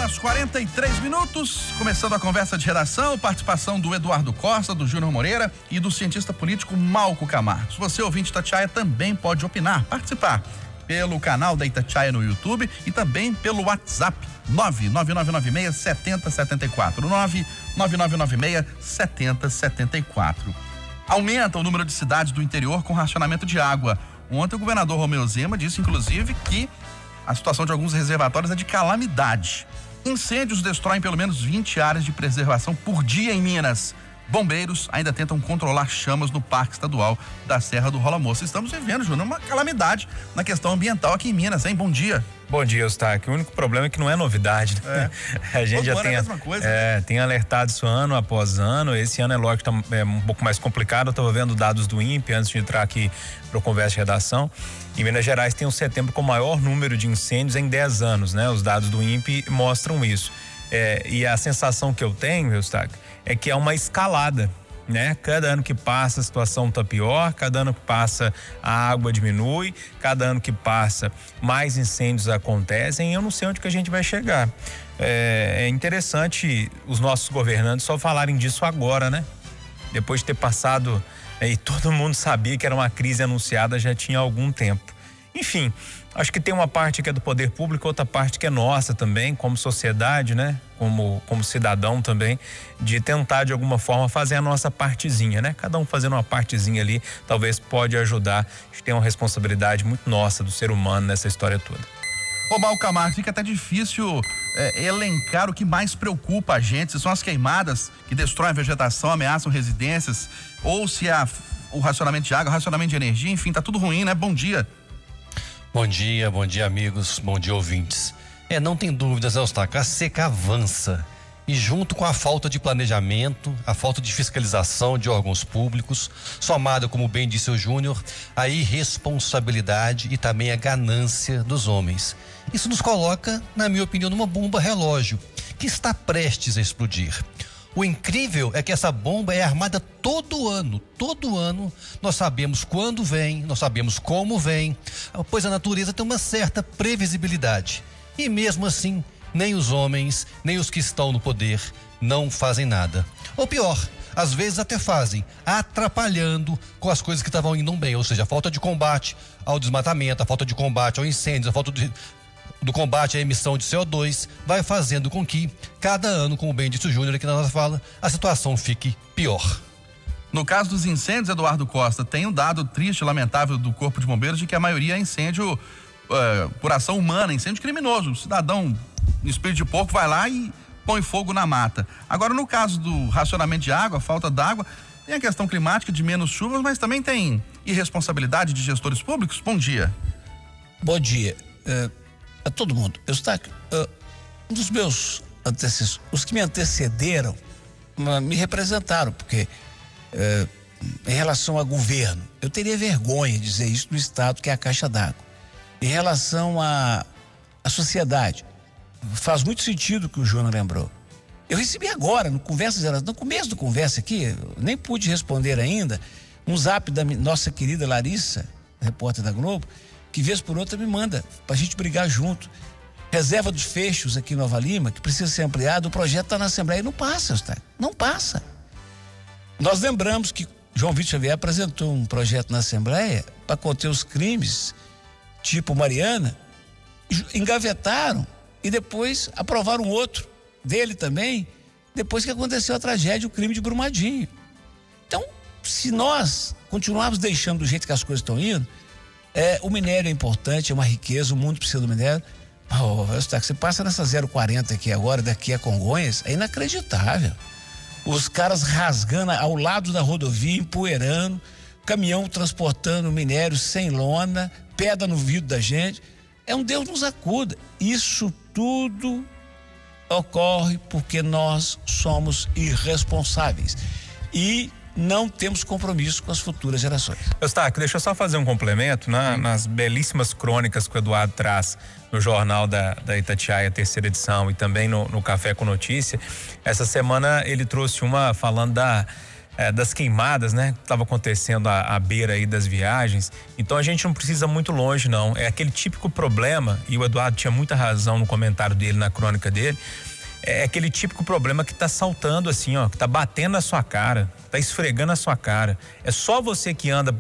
1h43, começando a conversa de redação, participação do Eduardo Costa, do Júnior Moreira e do cientista político Malco Camargo. Se você, ouvinte Itatiaia, também pode opinar, participar pelo canal da Itatiaia no YouTube e também pelo WhatsApp 99996-7074, 99996-7074. Aumenta o número de cidades do interior com racionamento de água. Ontem o governador Romeu Zema disse, inclusive, que a situação de alguns reservatórios é de calamidade. Incêndios destroem pelo menos 20 áreas de preservação por dia em Minas. Bombeiros ainda tentam controlar chamas no Parque Estadual da Serra do Rola Moça. Estamos vivendo, Júnior, uma calamidade na questão ambiental aqui em Minas, hein? Bom dia. Bom dia, Eustáquio. O único problema é que não é novidade, né? A gente já tem, tem alertado isso ano após ano. Esse ano é lógico que tá um pouco mais complicado. Eu estava vendo dados do INPE antes de entrar aqui para o Conversa de Redação. Em Minas Gerais tem o setembro com o maior número de incêndios em 10 anos, né? Os dados do INPE mostram isso. E a sensação que eu tenho, Eustáquio, é que é uma escalada, né? Cada ano que passa a situação tá pior, cada ano que passa a água diminui, cada ano que passa mais incêndios acontecem e eu não sei onde que a gente vai chegar. É interessante os nossos governantes só falarem disso agora, né? Depois de ter passado, e todo mundo sabia que era uma crise anunciada já tinha algum tempo. Enfim, acho que tem uma parte que é do poder público, outra parte que é nossa também, como sociedade, né? Como cidadão também, de tentar de alguma forma fazer a nossa partezinha, né? Cada um fazendo uma partezinha ali, talvez pode ajudar. A gente tem uma responsabilidade muito nossa do ser humano nessa história toda. Ô Malco Camargo, fica até difícil elencar o que mais preocupa a gente, se são as queimadas que destroem a vegetação, ameaçam residências, ou se é o racionamento de água, o racionamento de energia, enfim, tá tudo ruim, né? Bom dia. Bom dia amigos, bom dia ouvintes. Não tem dúvidas, Eustáquio, a seca avança e junto com a falta de planejamento, a falta de fiscalização de órgãos públicos, somada, como bem disse o Júnior, a irresponsabilidade e também a ganância dos homens. Isso nos coloca, na minha opinião, numa bomba relógio que está prestes a explodir. O incrível é que essa bomba é armada todo ano nós sabemos quando vem, nós sabemos como vem, pois a natureza tem uma certa previsibilidade. E mesmo assim, nem os homens, nem os que estão no poder não fazem nada. Ou pior, às vezes até fazem, atrapalhando com as coisas que estavam indo bem, ou seja, a falta de combate ao desmatamento, a falta de combate ao incêndio, a falta do combate à emissão de CO2, vai fazendo com que, cada ano, como bem disse o Júnior aqui na nossa fala, a situação fique pior. No caso dos incêndios, Eduardo Costa, tem um dado triste e lamentável do Corpo de Bombeiros de que a maioria é incêndio por ação humana, incêndio criminoso. O cidadão, no espírito de porco, vai lá e põe fogo na mata. Agora, no caso do racionamento de água, falta d'água, tem a questão climática de menos chuvas, mas também tem irresponsabilidade de gestores públicos. Bom dia. Bom dia. A todo mundo. Eustáquio, um dos meus antecessores, os que me antecederam, me representaram, porque em relação a governo, eu teria vergonha de dizer isso no Estado, que é a caixa d'água. Em relação à sociedade, faz muito sentido o que o Júnior lembrou. Eu recebi agora, no começo do Conversa aqui, nem pude responder ainda, um zap da nossa querida Larissa, repórter da Globo, que vez por outra me manda pra gente brigar junto. Reserva dos Fechos aqui em Nova Lima, que precisa ser ampliado, o projeto está na Assembleia e não passa, não passa. Nós lembramos que João Vitor Xavier apresentou um projeto na Assembleia para conter os crimes tipo Mariana, engavetaram e depois aprovaram outro dele também, depois que aconteceu a tragédia, o crime de Brumadinho. Então, se nós continuarmos deixando do jeito que as coisas estão indo, o minério é importante, é uma riqueza, o mundo precisa do minério. Você passa nessa 040 aqui agora, daqui a Congonhas, é inacreditável. Os caras rasgando ao lado da rodovia, empoeirando, caminhão transportando minério sem lona, pedra no vidro da gente. Um Deus nos acuda. Isso tudo ocorre porque nós somos irresponsáveis e não temos compromisso com as futuras gerações. Eustáquio, deixa eu só fazer um complemento, né? Nas belíssimas crônicas que o Eduardo traz no jornal da Itatiaia, terceira edição, e também no Café com Notícia. Essa semana ele trouxe uma falando das queimadas, né? Que estava acontecendo à beira aí das viagens. Então a gente não precisa muito longe, não. É aquele típico problema, e o Eduardo tinha muita razão no comentário dele, na crônica dele, é aquele típico problema que tá saltando assim, ó, que tá batendo na sua cara, tá esfregando a sua cara. É só você que anda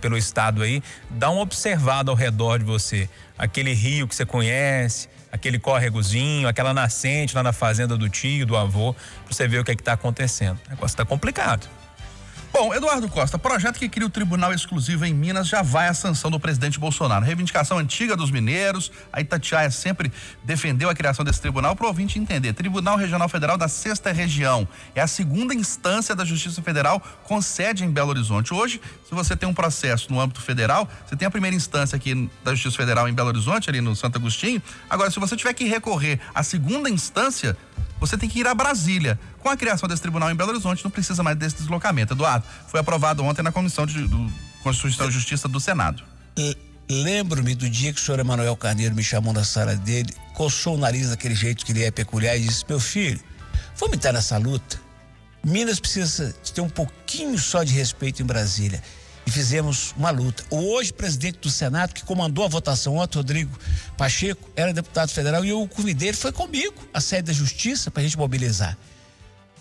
pelo estado aí, dá uma observada ao redor de você. Aquele rio que você conhece, aquele córregozinho, aquela nascente lá na fazenda do tio, do avô, pra você ver o que é que tá acontecendo. O negócio tá complicado. Bom, Eduardo Costa, projeto que cria o Tribunal Exclusivo em Minas já vai à sanção do presidente Bolsonaro. Reivindicação antiga dos mineiros, a Itatiaia sempre defendeu a criação desse tribunal. Para o ouvinte entender, Tribunal Regional Federal da 6ª Região é a segunda instância da Justiça Federal com sede em Belo Horizonte. Hoje, se você tem um processo no âmbito federal, você tem a primeira instância aqui da Justiça Federal em Belo Horizonte, ali no Santo Agostinho. Agora, se você tiver que recorrer à segunda instância, você tem que ir a Brasília. Com a criação desse tribunal em Belo Horizonte, não precisa mais desse deslocamento. Eduardo, foi aprovado ontem na Comissão de Constituição e Justiça do Senado. Lembro-me do dia que o senhor Emanuel Carneiro me chamou na sala dele, coçou o nariz daquele jeito que ele é peculiar e disse: meu filho, vamos entrar nessa luta. Minas precisa ter um pouquinho só de respeito em Brasília. E fizemos uma luta. O hoje presidente do Senado, que comandou a votação ontem, Rodrigo Pacheco, era deputado federal, e eu o convidei, ele foi comigo à sede da Justiça para a gente mobilizar.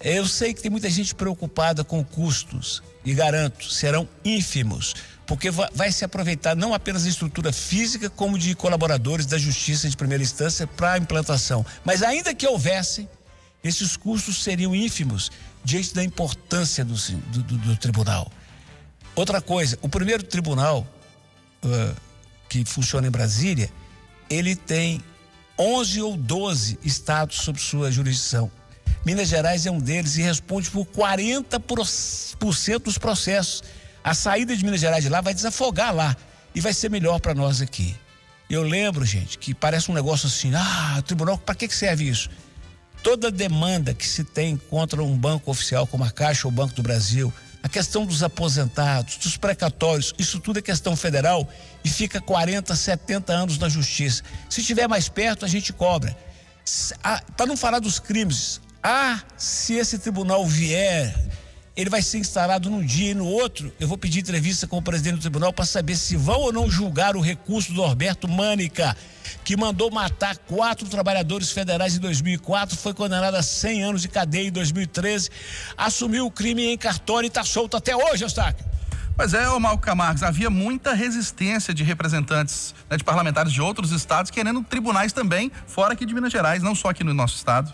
Eu sei que tem muita gente preocupada com custos, e garanto, serão ínfimos, porque vai se aproveitar não apenas da estrutura física, como de colaboradores da Justiça de primeira instância para a implantação. Mas ainda que houvessem, esses custos seriam ínfimos diante da importância do tribunal. Outra coisa, o primeiro tribunal que funciona em Brasília, ele tem 11 ou 12 estados sob sua jurisdição. Minas Gerais é um deles e responde por 40% dos processos. A saída de Minas Gerais de lá vai desafogar lá e vai ser melhor para nós aqui. Eu lembro, gente, que parece um negócio assim, tribunal, para que serve isso? Toda demanda que se tem contra um banco oficial como a Caixa ou o Banco do Brasil, a questão dos aposentados, dos precatórios, isso tudo é questão federal e fica 40, 70 anos na justiça. Se estiver mais perto, a gente cobra. Para não falar dos crimes, se esse tribunal vier, ele vai ser instalado num dia e no outro, eu vou pedir entrevista com o presidente do tribunal para saber se vão ou não julgar o recurso do Norberto Mânica, que mandou matar 4 trabalhadores federais em 2004, foi condenado a 100 anos de cadeia em 2013, assumiu o crime em cartório e está solto até hoje, Eustáquio. Pois é, Malco Camargo, havia muita resistência de representantes, de parlamentares de outros estados querendo tribunais também, fora aqui de Minas Gerais, não só aqui no nosso estado.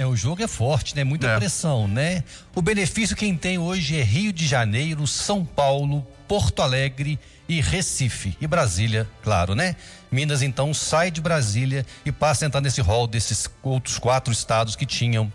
O jogo é forte, né? Muita pressão, né? O benefício quem tem hoje é Rio de Janeiro, São Paulo, Porto Alegre e Recife. E Brasília, claro, né? Minas, então, sai de Brasília e passa a entrar nesse rol desses outros 4 estados que tinham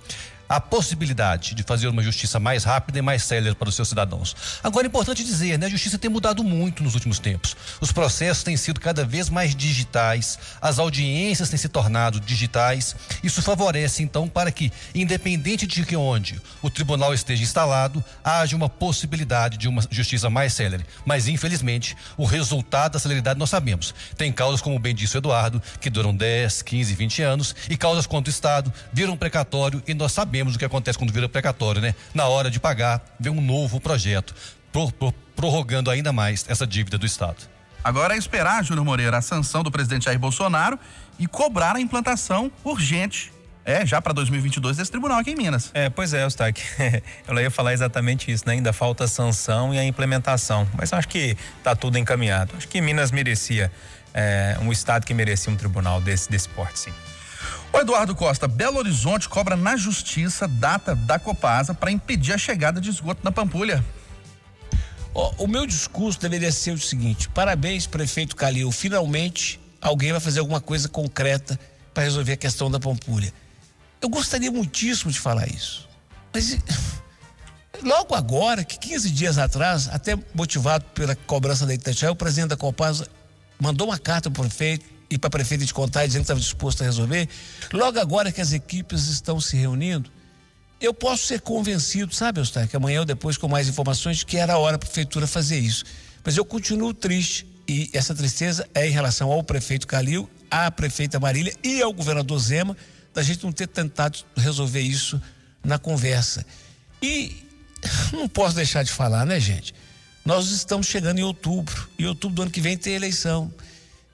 a possibilidade de fazer uma justiça mais rápida e mais célere para os seus cidadãos. Agora é importante dizer, né? A justiça tem mudado muito nos últimos tempos. Os processos têm sido cada vez mais digitais, as audiências têm se tornado digitais. Isso favorece, então, para que, independente de que onde o tribunal esteja instalado, haja uma possibilidade de uma justiça mais célere. Mas, infelizmente, o resultado da celeridade nós sabemos. Tem causas, como bem disse o Eduardo, que duram 10, 15, 20 anos, e causas contra o Estado viram precatório, e nós sabemos o que acontece quando vira precatório, né? Na hora de pagar, vem um novo projeto, prorrogando ainda mais essa dívida do Estado. Agora é esperar, Júnior Moreira, a sanção do presidente Jair Bolsonaro e cobrar a implantação urgente, já para 2022, desse tribunal aqui em Minas. Pois é, Eustáquio. Eu ia falar exatamente isso, né? Ainda falta a sanção e a implementação, mas acho que está tudo encaminhado. Acho que Minas merecia, um estado que merecia um tribunal desse porte, sim. O Eduardo Costa, Belo Horizonte cobra na justiça data da Copasa para impedir a chegada de esgoto na Pampulha. O meu discurso deveria ser o seguinte: parabéns, prefeito Calil, finalmente alguém vai fazer alguma coisa concreta para resolver a questão da Pampulha. Eu gostaria muitíssimo de falar isso, mas logo agora, que 15 dias atrás, até motivado pela cobrança da Itatiaia, o presidente da Copasa mandou uma carta para o prefeito e para a prefeita de Contagem, dizendo que estava disposto a resolver. Logo agora que as equipes estão se reunindo, eu posso ser convencido, sabe, Eustáquio, que amanhã ou depois, com mais informações, de que era a hora para a prefeitura fazer isso. Mas eu continuo triste, e essa tristeza é em relação ao prefeito Calil, à prefeita Marília e ao governador Zema, da gente não ter tentado resolver isso na conversa. E não posso deixar de falar, né, gente? Nós estamos chegando em outubro do ano que vem tem eleição.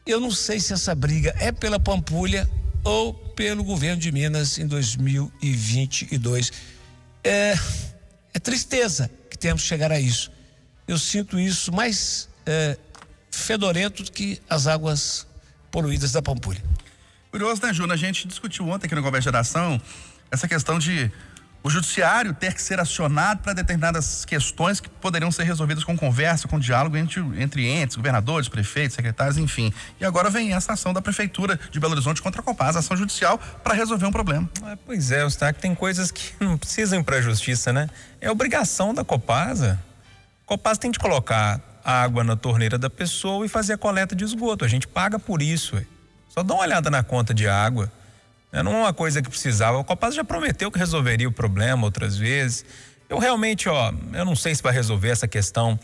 Eu não sei se essa briga é pela Pampulha ou pelo governo de Minas em 2022. É tristeza que temos que chegar a isso. Eu sinto isso mais fedorento do que as águas poluídas da Pampulha. Curioso, né, Júnior? A gente discutiu ontem aqui no Conversa de Geração essa questão de o judiciário ter que ser acionado para determinadas questões que poderiam ser resolvidas com conversa, com diálogo entre entes, governadores, prefeitos, secretários, enfim. E agora vem essa ação da Prefeitura de Belo Horizonte contra a Copasa, ação judicial para resolver um problema. Pois é, Eustáquio, tem coisas que não precisam ir para a justiça, né? É obrigação da Copasa. A Copasa tem de colocar água na torneira da pessoa e fazer a coleta de esgoto. A gente paga por isso. Só dá uma olhada na conta de água. Não é uma coisa que precisava. O Copasa já prometeu que resolveria o problema outras vezes. Eu realmente, eu não sei se vai resolver essa questão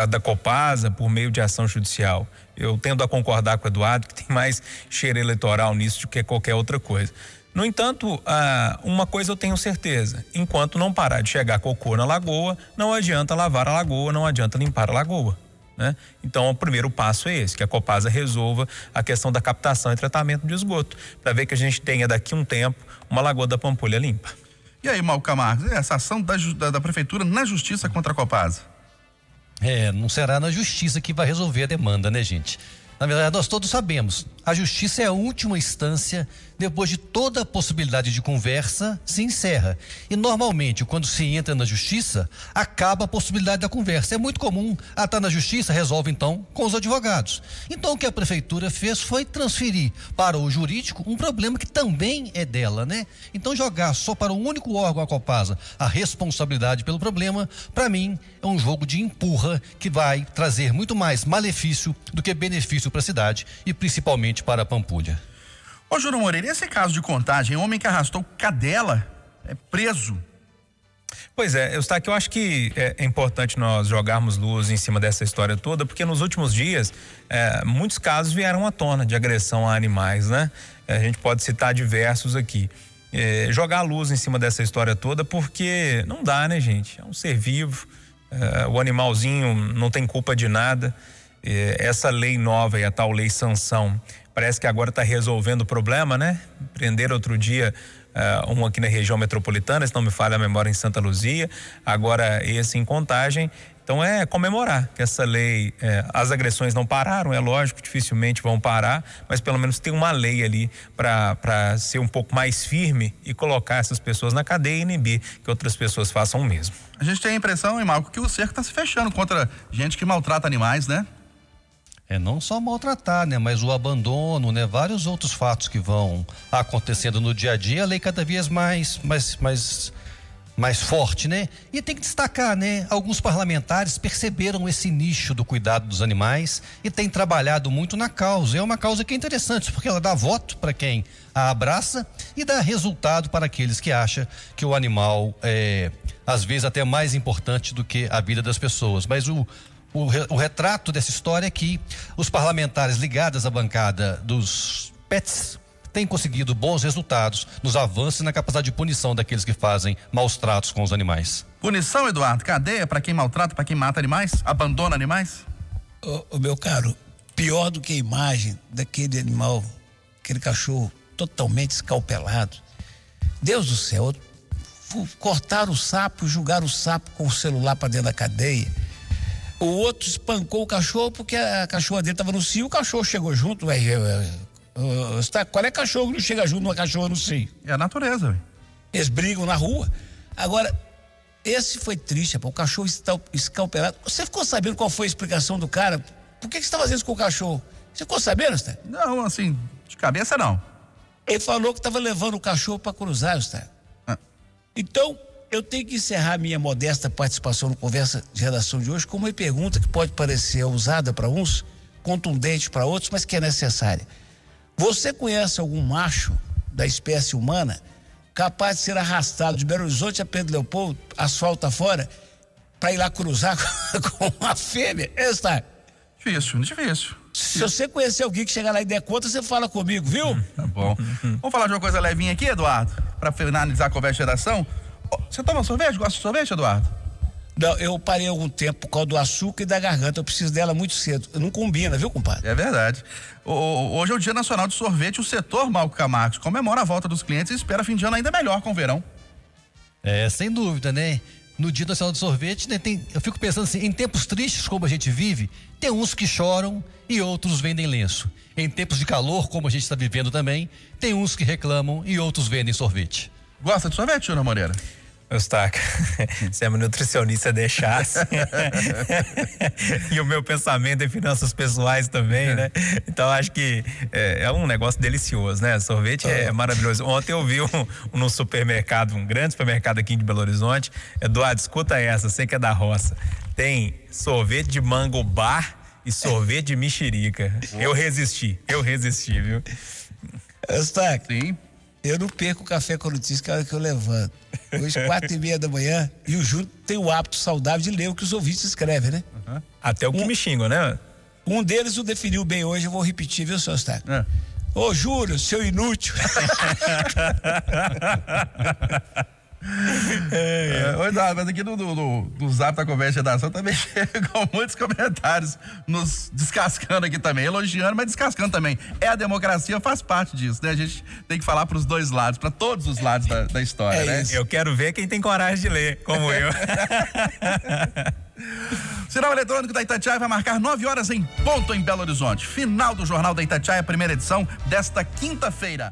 da Copasa por meio de ação judicial. Eu tendo a concordar com o Eduardo que tem mais cheiro eleitoral nisso do que qualquer outra coisa. No entanto, uma coisa eu tenho certeza: enquanto não parar de chegar cocô na lagoa, não adianta lavar a lagoa, não adianta limpar a lagoa. Né? Então, o primeiro passo é esse, que a Copasa resolva a questão da captação e tratamento de esgoto, para ver que a gente tenha daqui a um tempo uma lagoa da Pampulha limpa. E aí, Mauro Camargo, essa ação da Prefeitura na justiça contra a Copasa? Não será na justiça que vai resolver a demanda, né, gente? Na verdade, nós todos sabemos, a justiça é a última instância, depois de toda a possibilidade de conversa, se encerra. E normalmente, quando se entra na justiça, acaba a possibilidade da conversa. É muito comum, tá na justiça, resolve então com os advogados. Então o que a prefeitura fez foi transferir para o jurídico um problema que também é dela, né? Então jogar só para um único órgão, a Copasa, a responsabilidade pelo problema, para mim, é um jogo de empurra que vai trazer muito mais malefício do que benefício para a cidade e principalmente para a Pampulha. Ô, Júnior Moreira, esse caso de contagem, homem que arrastou cadela é preso. Pois é, Eustáquio, eu acho que é importante nós jogarmos luz em cima dessa história toda, porque nos últimos dias muitos casos vieram à tona de agressão a animais, né? A gente pode citar diversos aqui. Jogar luz em cima dessa história toda, porque não dá, né, gente? É um ser vivo, o animalzinho não tem culpa de nada. Essa lei nova e a tal lei sanção parece que agora está resolvendo o problema, né? Prenderam outro dia um aqui na região metropolitana, se não me falha a memória, em Santa Luzia, agora esse em Contagem. Então é comemorar que essa lei, as agressões não pararam, é lógico, dificilmente vão parar, mas pelo menos tem uma lei ali para ser um pouco mais firme e colocar essas pessoas na cadeia e inibir que outras pessoas façam o mesmo. A gente tem a impressão, hein, Marco, que o cerco está se fechando contra gente que maltrata animais, né? Não só maltratar, né? Mas o abandono, né? Vários outros fatos que vão acontecendo no dia a dia, a lei cada vez mais forte, né? E tem que destacar, né? Alguns parlamentares perceberam esse nicho do cuidado dos animais e têm trabalhado muito na causa. É uma causa que é interessante, porque ela dá voto para quem a abraça e dá resultado para aqueles que acham que o animal é, às vezes, até mais importante do que a vida das pessoas. Mas o retrato dessa história é que os parlamentares ligados à bancada dos pets têm conseguido bons resultados nos avanços e na capacidade de punição daqueles que fazem maus tratos com os animais. Punição, Eduardo? Cadeia para quem maltrata, para quem mata animais? Abandona animais? Meu caro, pior do que a imagem daquele animal, aquele cachorro totalmente escalpelado. Deus do céu, cortaram o sapo, jogaram o sapo com o celular para dentro da cadeia. O outro espancou o cachorro porque a cachorra dele estava no cio, o cachorro chegou junto. Qual é cachorro que não chega junto numa cachorra no cio? É a natureza, velho. Eles brigam na rua. Agora, esse foi triste, o cachorro escalpelado. Você ficou sabendo qual foi a explicação do cara? Por que você está fazendo isso com o cachorro? Você ficou sabendo, Sté? Não, assim, de cabeça não. Ele falou que estava levando o cachorro para cruzar, Sté. Então, eu tenho que encerrar minha modesta participação no Conversa de Redação de hoje com uma pergunta que pode parecer ousada para uns, contundente para outros, mas que é necessária. Você conhece algum macho da espécie humana capaz de ser arrastado de Belo Horizonte a Pedro Leopoldo, asfalto afora, para ir lá cruzar com uma fêmea? Está difícil. Se você conhecer alguém que chegar lá e der conta, você fala comigo, viu? Tá bom. Vamos falar de uma coisa levinha aqui, Eduardo? Pra finalizar a conversa de redação. Você toma sorvete? Gosta de sorvete, Eduardo? Não, eu parei algum tempo por causa do açúcar e da garganta. Eu preciso dela muito cedo. Não combina, viu, compadre? É verdade. Hoje é o Dia Nacional de Sorvete. O setor Malco Camargo comemora a volta dos clientes e espera fim de ano ainda melhor com o verão. Sem dúvida, né? No Dia Nacional do Sorvete, né, eu fico pensando assim, em tempos tristes como a gente vive, tem uns que choram e outros vendem lenço. Em tempos de calor, como a gente está vivendo também, tem uns que reclamam e outros vendem sorvete. Gosta de sorvete, Júnior Moreira? Eustáquio, se a minha nutricionista deixasse e o meu pensamento em finanças pessoais também, né? Então acho que é um negócio delicioso, né? Sorvete é maravilhoso. Ontem eu vi num supermercado, um grande supermercado aqui de Belo Horizonte. Eduardo, escuta essa, sei que é da roça. Tem sorvete de mango bar e sorvete de mexerica. Eu resisti, viu? Eustáquio. Sim. Eu não perco o café com notícia que é a hora que eu levanto. Hoje, 4:30 da manhã, e o Júnior tem o hábito saudável de ler o que os ouvintes escrevem, né? Até o que me xingam, né? Um deles o definiu bem hoje, eu vou repetir, viu, seu Eustáquio? Ô, Júnior, seu inútil. Oi, mas aqui do Zap da Conversa de Redação também chegam muitos comentários nos descascando aqui também, elogiando, mas descascando também. A democracia, faz parte disso, né? A gente tem que falar pros dois lados, pra todos os lados da história, né? Eu quero ver quem tem coragem de ler, como eu. Sinal eletrônico da Itatiaia vai marcar 9 horas em ponto em Belo Horizonte. Final do Jornal da Itatiaia, primeira edição desta quinta-feira.